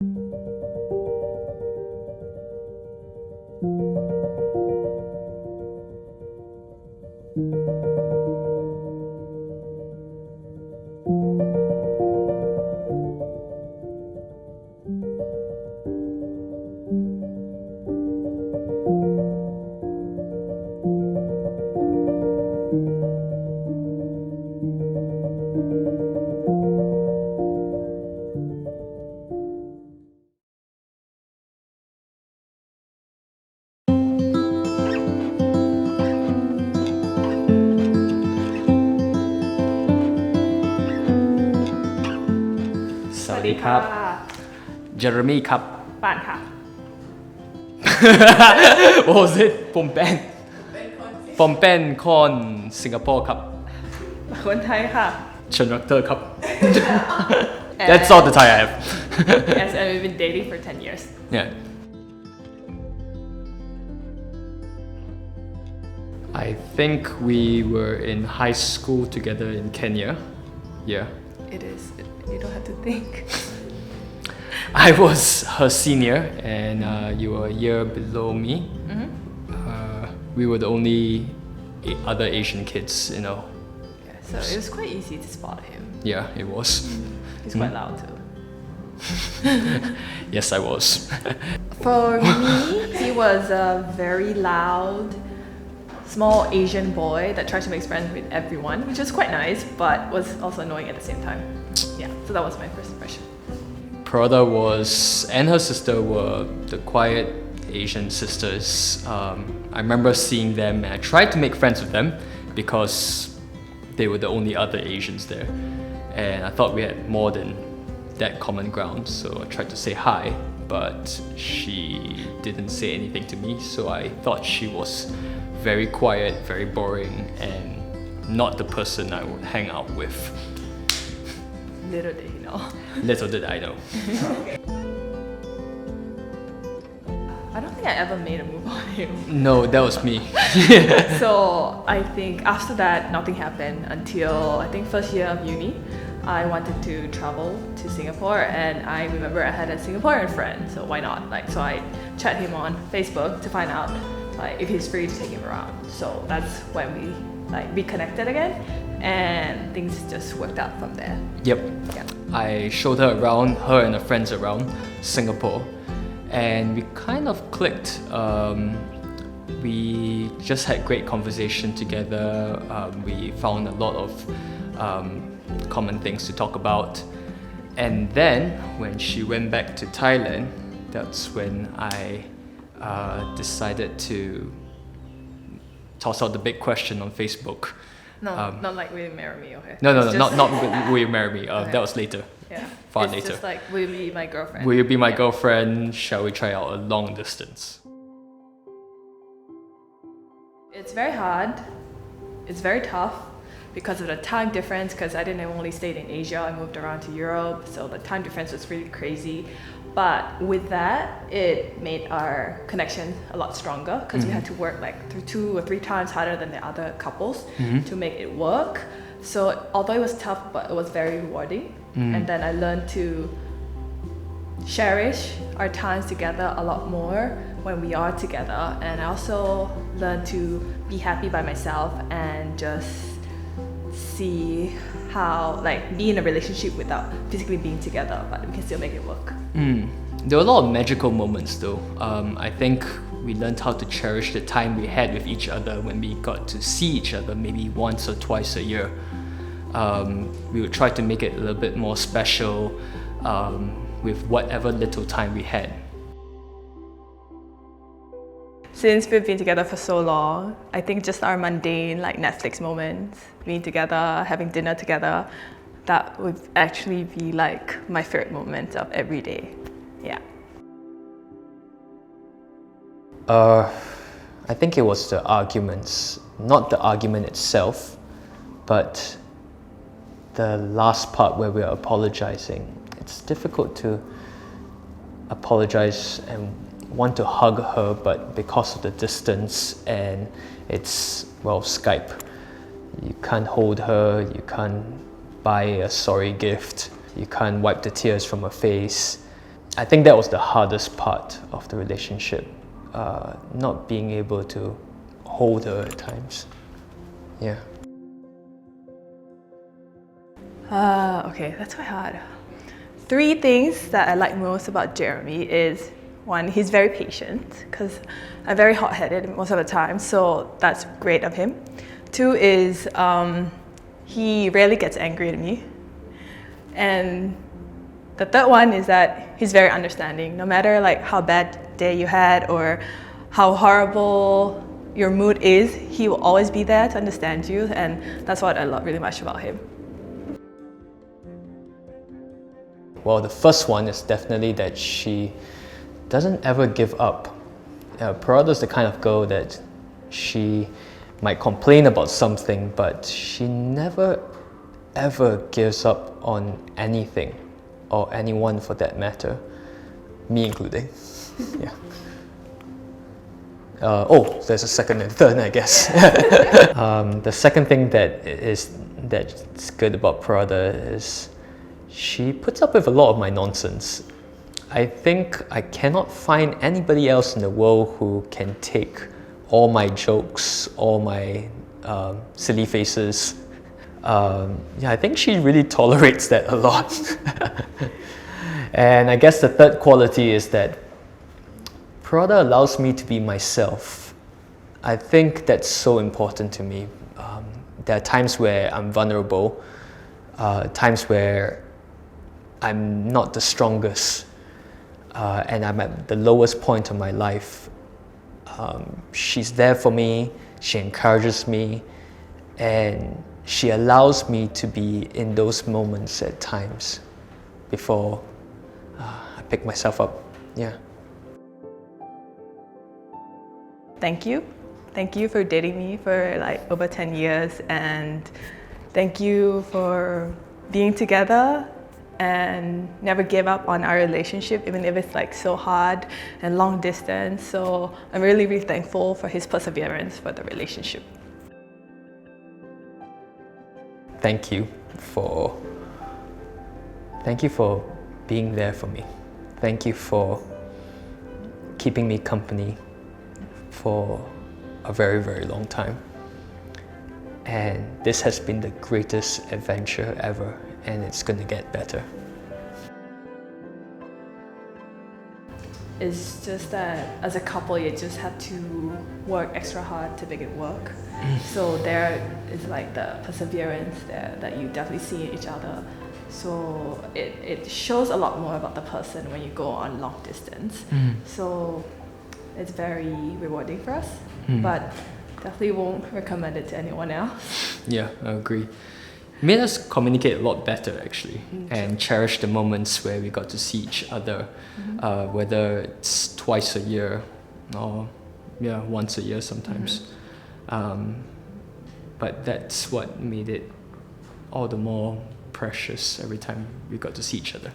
สวัสดีครับเจอร์มี่ครับป่านค่ะ What was it ผมเป็นคนสิงคโปร์ครับ คนไทยค่ะ เชิญดรครับ That's all the Thai I have Yes, and we've been dating for 10 years. Yeah I think we were in high school together in Kenya. Yeah. It is. You don't have to think. I was her senior and you were a year below me. We were the only other Asian kids, you know. Yeah, so it was quite easy to spot him. Yeah, it was. He's quite loud too. Yes, I was. For me, he was a very loud, small Asian boy that tried to make friends with everyone, which was quite nice, but was also annoying at the same time. Yeah, so that was my first impression. Parada and her sister were the quiet Asian sisters. I remember seeing them and I tried to make friends with them because they were the only other Asians there. And I thought we had more than that common ground, so I tried to say hi, but she didn't say anything to me, so I thought she was very quiet, very boring, and not the person I would hang out with. Little did he know. Little did I know. I don't think I ever made a move on him. No, that was me. So I think after that, nothing happened until I think first year of uni. I wanted to travel to Singapore and I remember I had a Singaporean friend, so why not? So I chat him on Facebook to find out if he's free to take him around. So that's when we reconnected again and things just worked out from there. Yep. Yeah. I showed her around, her and her friends around Singapore, and we kind of clicked. We just had great conversation together. We found a lot of common things to talk about. And then when she went back to Thailand, that's when I decided to toss out the big question on Facebook. No, not like will you marry me, okay? No, It's just- not will you marry me? Okay. That was later. Yeah. Far it's later. just like, will you be my girlfriend? Will you be my Yeah. girlfriend? Shall we try out a long distance? It's very hard. It's very tough because of the time difference, because I didn't only stay in Asia, I moved around to Europe, so the time difference was really crazy. But with that, it made our connection a lot stronger because we had to work through 2 or 3 times harder than the other couples to make it work. So although it was tough, but it was very rewarding. And then I learned to cherish our times together a lot more when we are together. And I also learned to be happy by myself and just see how be in a relationship without physically being together, but we can still make it work. There were a lot of magical moments though. I think we learned how to cherish the time we had with each other when we got to see each other maybe once or twice a year. We would try to make it a little bit more special with whatever little time we had. Since we've been together for so long, I think just our mundane Netflix moments, being together, having dinner together, that would actually be my favorite moment of every day. Yeah. I think it was the arguments, not the argument itself, but the last part where we are apologizing. It's difficult to apologize and want to hug her, but because of the distance and it's, Skype, you can't hold her, you can't buy a sorry gift, you can't wipe the tears from her face. I think that was the hardest part of the relationship, not being able to hold her at times. Yeah. Okay, that's quite hard. 3 things that I like most about Jeremy is, 1, he's very patient, because I'm very hot-headed most of the time, so that's great of him. 2 is he rarely gets angry at me. And the 3rd one is that he's very understanding. No matter like how bad day you had or how horrible your mood is, he will always be there to understand you, and that's what I love really much about him. Well, the first one is definitely that she doesn't ever give up. Parada's the kind of girl that she might complain about something, but she never ever gives up on anything, or anyone for that matter, me including. Yeah. There's a second and third, I guess. The second thing that's good about Parada is she puts up with a lot of my nonsense. I think I cannot find anybody else in the world who can take all my jokes, all my silly faces. I think she really tolerates that a lot. And I guess the third quality is that Parada allows me to be myself. I think that's so important to me. There are times where I'm vulnerable, times where I'm not the strongest, and I'm at the lowest point of my life. She's there for me, she encourages me, and she allows me to be in those moments at times before I pick myself up. Yeah. Thank you. Thank you for dating me for like over 10 years, and thank you for being together and never give up on our relationship, even if it's like so hard and long distance. So I'm really, really thankful for his perseverance for the relationship. Thank you for being there for me. Thank you for keeping me company for a very, very long time. And this has been the greatest adventure ever, and it's going to get better. It's just that as a couple, you just have to work extra hard to make it work. So there is like the perseverance there that you definitely see in each other. So it shows a lot more about the person when you go on long distance. So it's very rewarding for us, but definitely won't recommend it to anyone else. Yeah, I agree. It made us communicate a lot better actually, and cherish the moments where we got to see each other, whether it's twice a year or once a year sometimes. But that's what made it all the more precious every time we got to see each other.